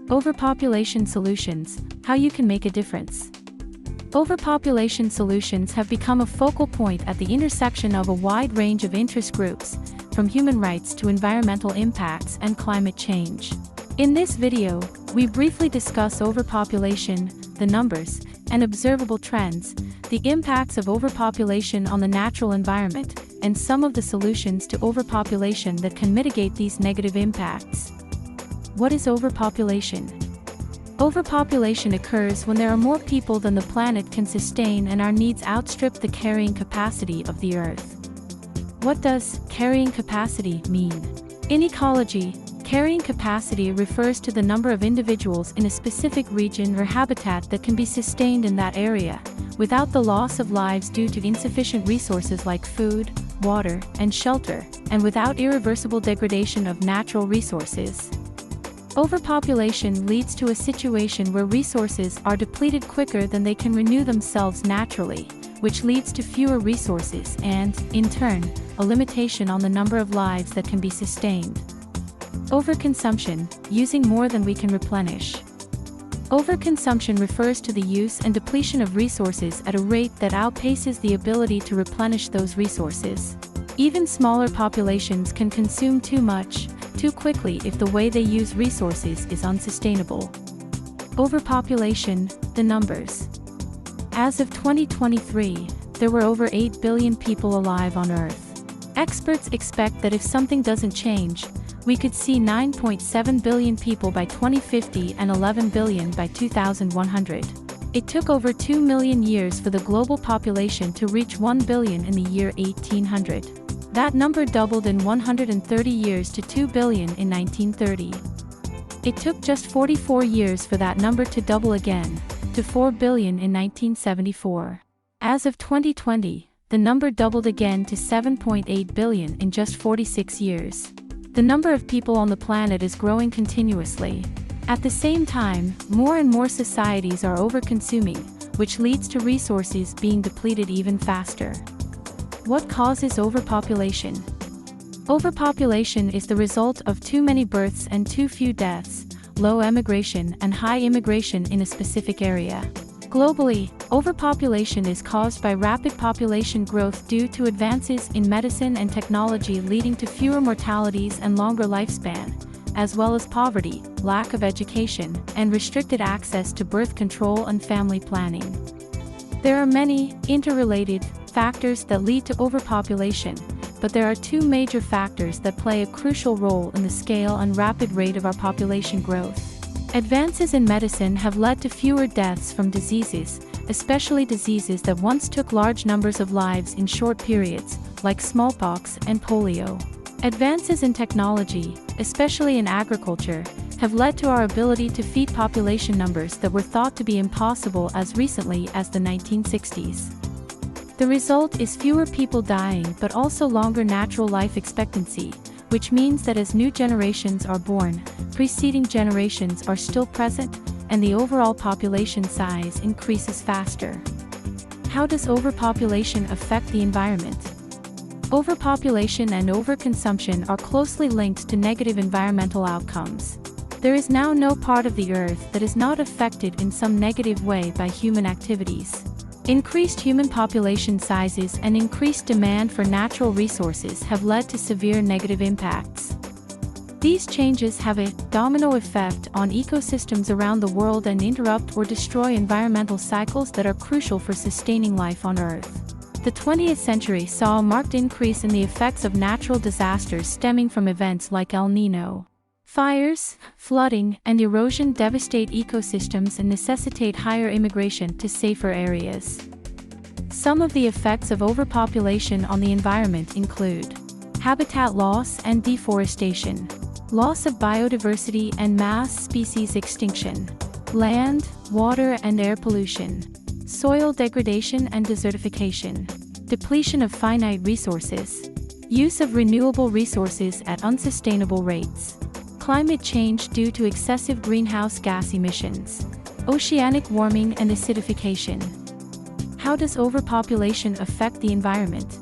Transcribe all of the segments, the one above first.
Overpopulation solutions, how you can make a difference. Overpopulation solutions have become a focal point at the intersection of a wide range of interest groups, from human rights to environmental impacts and climate change. In this video, we briefly discuss overpopulation, the numbers, and observable trends, the impacts of overpopulation on the natural environment, and some of the solutions to overpopulation that can mitigate these negative impacts. What is overpopulation? Overpopulation occurs when there are more people than the planet can sustain and our needs outstrip the carrying capacity of the Earth. What does carrying capacity mean? In ecology, carrying capacity refers to the number of individuals in a specific region or habitat that can be sustained in that area, without the loss of lives due to insufficient resources like food, water, and shelter, and without irreversible degradation of natural resources. Overpopulation leads to a situation where resources are depleted quicker than they can renew themselves naturally, which leads to fewer resources and, in turn, a limitation on the number of lives that can be sustained. Overconsumption, using more than we can replenish. Overconsumption refers to the use and depletion of resources at a rate that outpaces the ability to replenish those resources. Even smaller populations can consume too much, too quickly if the way they use resources is unsustainable. Overpopulation, the numbers. As of 2023, there were over 8 billion people alive on Earth. Experts expect that if something doesn't change, we could see 9.7 billion people by 2050 and 11 billion by 2100. It took over 2 million years for the global population to reach 1 billion in the year 1800. That number doubled in 130 years to 2 billion in 1930. It took just 44 years for that number to double again, to 4 billion in 1974. As of 2020, the number doubled again to 7.8 billion in just 46 years. The number of people on the planet is growing continuously. At the same time, more and more societies are overconsuming, which leads to resources being depleted even faster. What causes overpopulation? Overpopulation is the result of too many births and too few deaths, low emigration and high immigration in a specific area. Globally, overpopulation is caused by rapid population growth due to advances in medicine and technology leading to fewer mortalities and longer lifespan, as well as poverty, lack of education, and restricted access to birth control and family planning. There are many, interrelated, factors that lead to overpopulation, but there are two major factors that play a crucial role in the scale and rapid rate of our population growth. Advances in medicine have led to fewer deaths from diseases, especially diseases that once took large numbers of lives in short periods, like smallpox and polio. Advances in technology, especially in agriculture, have led to our ability to feed population numbers that were thought to be impossible as recently as the 1960s. The result is fewer people dying but also longer natural life expectancy, which means that as new generations are born, preceding generations are still present, and the overall population size increases faster. How does overpopulation affect the environment? Overpopulation and overconsumption are closely linked to negative environmental outcomes. There is now no part of the Earth that is not affected in some negative way by human activities. Increased human population sizes and increased demand for natural resources have led to severe negative impacts. These changes have a domino effect on ecosystems around the world and interrupt or destroy environmental cycles that are crucial for sustaining life on Earth. The 20th century saw a marked increase in the effects of natural disasters stemming from events like El Niño. Fires, flooding, and erosion devastate ecosystems and necessitate higher immigration to safer areas. Some of the effects of overpopulation on the environment include habitat loss and deforestation, loss of biodiversity and mass species extinction, land, water and air pollution, soil degradation and desertification, depletion of finite resources, use of renewable resources at unsustainable rates, climate change due to excessive greenhouse gas emissions, oceanic warming and acidification. How does overpopulation affect the environment?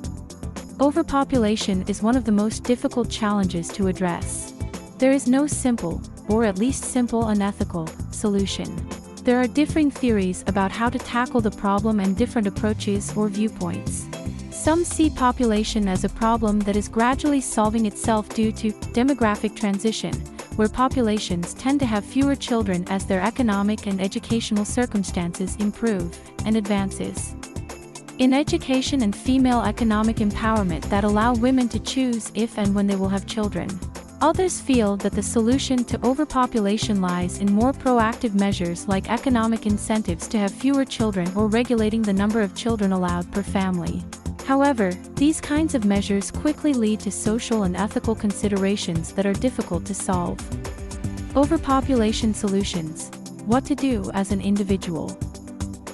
Overpopulation is one of the most difficult challenges to address. There is no simple, or at least simple and ethical, solution. There are differing theories about how to tackle the problem and different approaches or viewpoints. Some see population as a problem that is gradually solving itself due to demographic transition, where populations tend to have fewer children as their economic and educational circumstances improve and advances. In education and female economic empowerment that allow women to choose if and when they will have children. Others feel that the solution to overpopulation lies in more proactive measures like economic incentives to have fewer children or regulating the number of children allowed per family. However, these kinds of measures quickly lead to social and ethical considerations that are difficult to solve. Overpopulation solutions. What to do as an individual.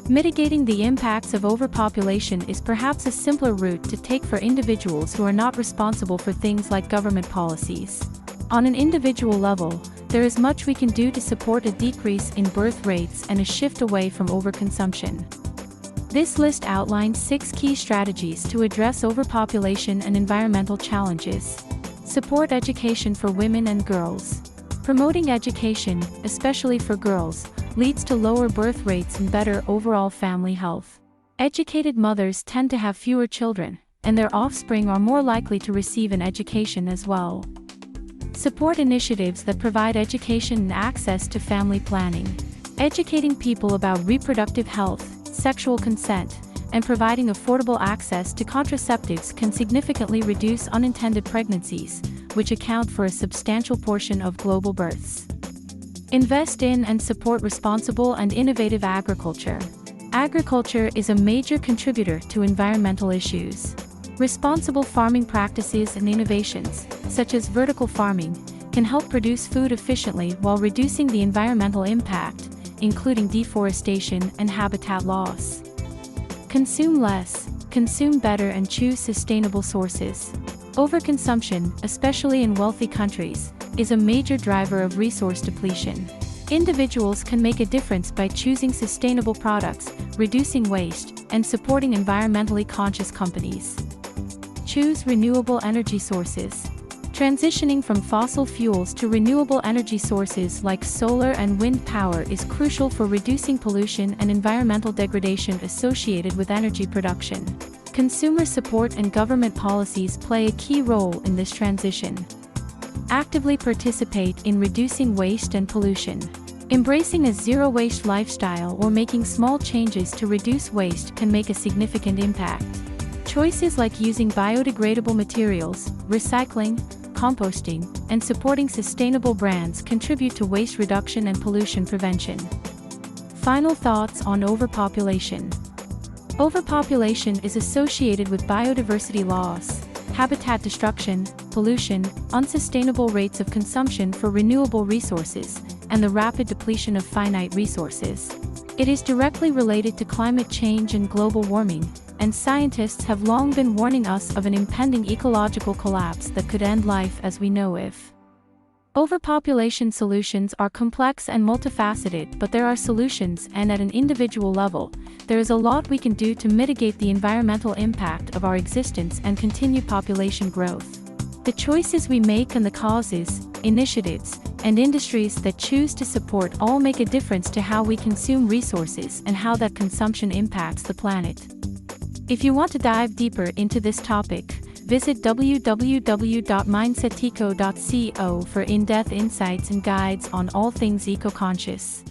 Mitigating the impacts of overpopulation is perhaps a simpler route to take for individuals who are not responsible for things like government policies. On an individual level, there is much we can do to support a decrease in birth rates and a shift away from overconsumption. This list outlines 6 key strategies to address overpopulation and environmental challenges. Support education for women and girls. Promoting education, especially for girls, leads to lower birth rates and better overall family health. Educated mothers tend to have fewer children, and their offspring are more likely to receive an education as well. Support initiatives that provide education and access to family planning. Educating people about reproductive health, sexual consent, and providing affordable access to contraceptives can significantly reduce unintended pregnancies, which account for a substantial portion of global births. Invest in and support responsible and innovative agriculture. Agriculture is a major contributor to environmental issues. Responsible farming practices and innovations, such as vertical farming, can help produce food efficiently while reducing the environmental impact, including deforestation and habitat loss. Consume less, consume better, and choose sustainable sources. Overconsumption, especially in wealthy countries, is a major driver of resource depletion. Individuals can make a difference by choosing sustainable products, reducing waste, and supporting environmentally conscious companies. Choose renewable energy sources. Transitioning from fossil fuels to renewable energy sources like solar and wind power is crucial for reducing pollution and environmental degradation associated with energy production. Consumer support and government policies play a key role in this transition. Actively participate in reducing waste and pollution. Embracing a zero-waste lifestyle or making small changes to reduce waste can make a significant impact. Choices like using biodegradable materials, recycling, composting, and supporting sustainable brands contribute to waste reduction and pollution prevention. Final thoughts on overpopulation. Overpopulation is associated with biodiversity loss, habitat destruction, pollution, unsustainable rates of consumption for renewable resources, and the rapid depletion of finite resources. It is directly related to climate change and global warming, and scientists have long been warning us of an impending ecological collapse that could end life as we know it. Overpopulation solutions are complex and multifaceted, but there are solutions, and at an individual level, there is a lot we can do to mitigate the environmental impact of our existence and continue population growth. The choices we make and the causes, initiatives, and industries that choose to support all make a difference to how we consume resources and how that consumption impacts the planet. If you want to dive deeper into this topic, visit www.mindseteco.co for in-depth insights and guides on all things eco-conscious.